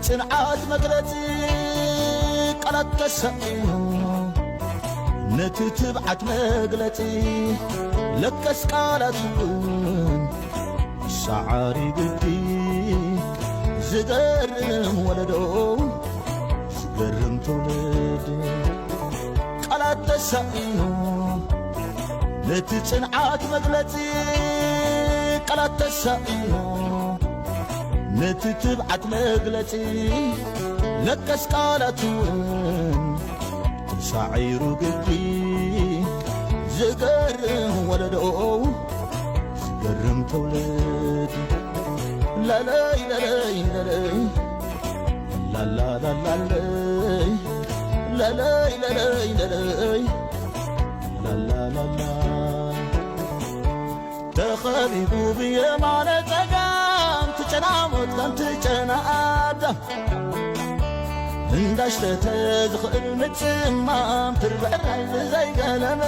ጽንዓት መግለጺ ቃላት ተሰኢኑ ነቲ ትብዓት መግለጺ ለከስ ቃላቱን ሰዓሪ ግዲ ዝገርም ወለዶ ዝገርም ትውልድ ቃላት ተሰኢኑ ነቲ ጽንዓት መግለጺ ቃላት ተሰኢኑ ነቲ ትብዓት መግለጺ ለከስ ቃላቱን ተሳዒሩ ግዲ ዝገርም ወለዶ ዝገርም ትውልድ ላላይ ላላይ ላላይ ላላላላይ ላላይ ላላይ ላላይ ላላላላ ተኸቢቡ ብየማነ ጸጋም ትጨናሞት ከም ትጨናኣዳም እንዳሽተተ ዝኽእል ምጽማም ትርብዕራይ ዘይገለመ